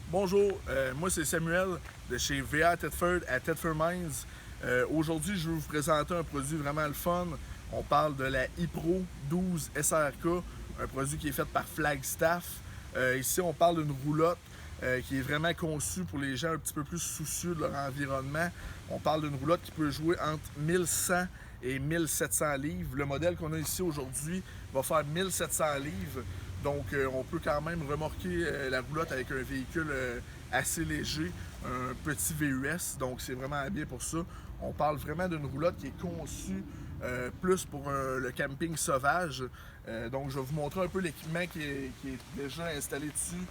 Bonjour, moi c'est Samuel de chez VR Thetford à Thetford Mines. Aujourd'hui, je vais vous présenter un produit vraiment le fun. On parle de la iPro 12 SRK, un produit qui est fait par Flagstaff. Ici, on parle d'une roulotte qui est vraiment conçue pour les gens un petit peu plus soucieux de leur environnement. On parle d'une roulotte qui peut jouer entre 1100 et 1700 livres. Le modèle qu'on a ici aujourd'hui va faire 1700 livres. Donc, on peut quand même remorquer la roulotte avec un véhicule assez léger, un petit VUS. Donc, c'est vraiment bien pour ça. On parle vraiment d'une roulotte qui est conçue plus pour le camping sauvage. Donc, je vais vous montrer un peu l'équipement qui est déjà installé dessus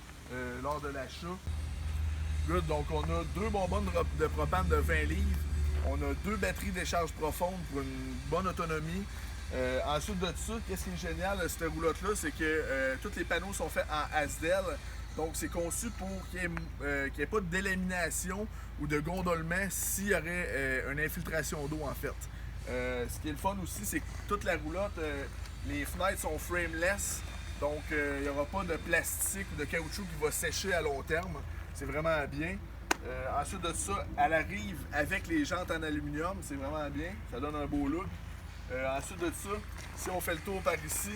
lors de l'achat. Good, donc on a deux bonbonnes de propane de 20 livres. On a deux batteries d'écharge profonde pour une bonne autonomie. Ensuite de ça, qu'est-ce qui est génial de cette roulotte-là, c'est que tous les panneaux sont faits en Asdel. Donc c'est conçu pour qu'il n'y ait pas de délamination ou de gondolement s'il y aurait une infiltration d'eau en fait. Ce qui est le fun aussi, c'est que toute la roulotte, les fenêtres sont frameless. Donc il n'y aura pas de plastique ou de caoutchouc qui va sécher à long terme. C'est vraiment bien. Ensuite de ça, elle arrive avec les jantes en aluminium. C'est vraiment bien. Ça donne un beau look. Ensuite de ça, si on fait le tour par ici,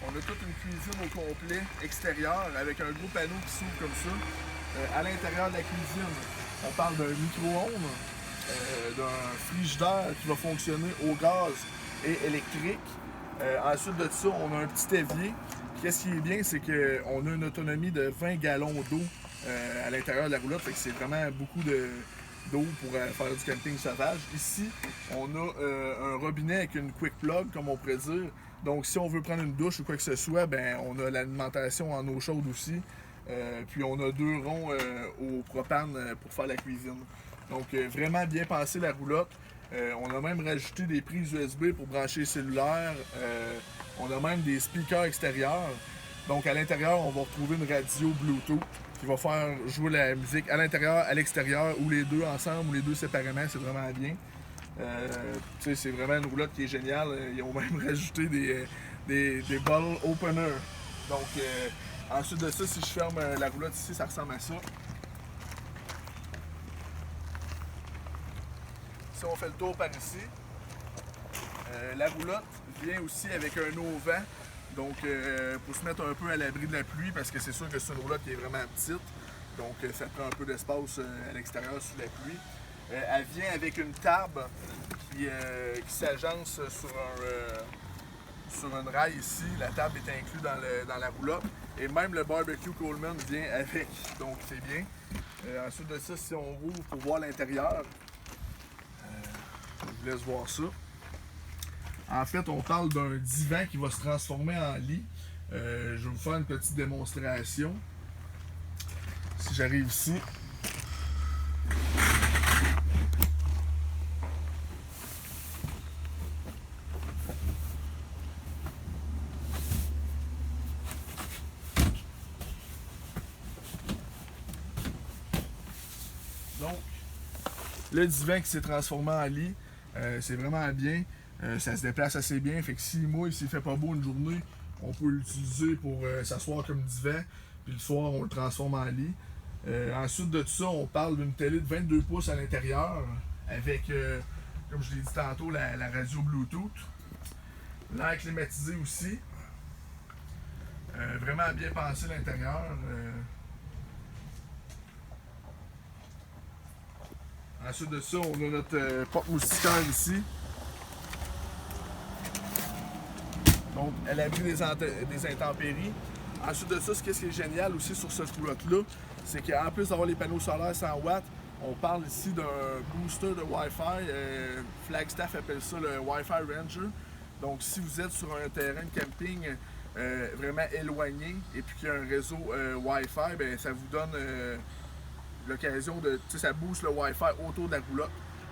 on a toute une cuisine au complet extérieure avec un gros panneau qui s'ouvre comme ça. À l'intérieur de la cuisine, on parle d'un micro-ondes, d'un frigidaire qui va fonctionner au gaz et électrique. Ensuite de ça, on a un petit évier. Qu'est-ce qui est bien, c'est qu'on a une autonomie de 20 gallons d'eau à l'intérieur de la roulotte. Fait que c'est vraiment beaucoup d'eau pour faire du camping sauvage. Ici, on a un robinet avec une quick plug, comme on pourrait dire. Donc, si on veut prendre une douche ou quoi que ce soit, ben, on a l'alimentation en eau chaude aussi. Puis, on a deux ronds au propane pour faire la cuisine. Donc, vraiment bien pensé la roulotte. On a même rajouté des prises USB pour brancher les cellulaires. On a même des speakers extérieurs. Donc, à l'intérieur, on va retrouver une radio Bluetooth qui va faire jouer la musique à l'intérieur, à l'extérieur, ou les deux ensemble, ou les deux séparément. C'est vraiment bien. C'est vraiment une roulotte qui est géniale. Ils ont même rajouté des bottle openers. Donc, ensuite de ça, si je ferme la roulotte ici, ça ressemble à ça. Si on fait le tour par ici, la roulotte vient aussi avec un auvent. Donc, pour se mettre un peu à l'abri de la pluie, parce que c'est sûr que c'est une roulotte qui est vraiment petite. Donc, ça prend un peu d'espace à l'extérieur sous la pluie. Elle vient avec une table qui s'agence sur une rail ici. La table est inclue dans la roulotte. Et même le barbecue Coleman vient avec. Donc, c'est bien. Ensuite de ça, si on rouvre pour voir l'intérieur, je vous laisse voir ça. En fait, on parle d'un divan qui va se transformer en lit. Je vais vous faire une petite démonstration. Si j'arrive ici. Donc, le divan qui s'est transformé en lit, c'est vraiment bien. Ça se déplace assez bien. Fait que si moi, s'il fait pas beau une journée, on peut l'utiliser pour s'asseoir comme divan. Puis le soir, on le transforme en lit. Ensuite de tout ça, on parle d'une télé de 22 pouces à l'intérieur avec, comme je l'ai dit tantôt, la radio Bluetooth. L'air climatisé aussi. Vraiment bien pensé l'intérieur. Ensuite de ça, on a notre porte-moustiquaire ici. Donc, à l'abri des intempéries. Ensuite de ça, ce qui est génial aussi sur cette roulotte-là, c'est qu'en plus d'avoir les panneaux solaires 100 watts, on parle ici d'un booster de Wi-Fi. Flagstaff appelle ça le Wi-Fi Ranger. Donc, si vous êtes sur un terrain de camping vraiment éloigné et puis qu'il y a un réseau Wi-Fi, ben, ça vous donne l'occasion de... ça booste le Wi-Fi autour de la roulotte.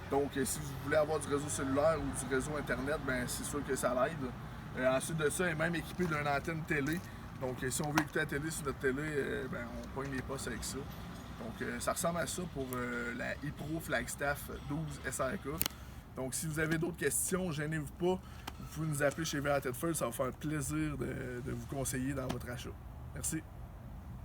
Donc, si vous voulez avoir du réseau cellulaire ou du réseau Internet, ben, c'est sûr que ça l'aide. Ensuite de ça, elle est même équipée d'une antenne télé. Donc, si on veut écouter la télé sur notre télé, ben, on pogne les postes avec ça. Donc, ça ressemble à ça pour la iPro Flagstaff 12 SRK. Donc, si vous avez d'autres questions, gênez-vous pas. Vous pouvez nous appeler chez VR Thetford. Ça va faire plaisir de vous conseiller dans votre achat. Merci.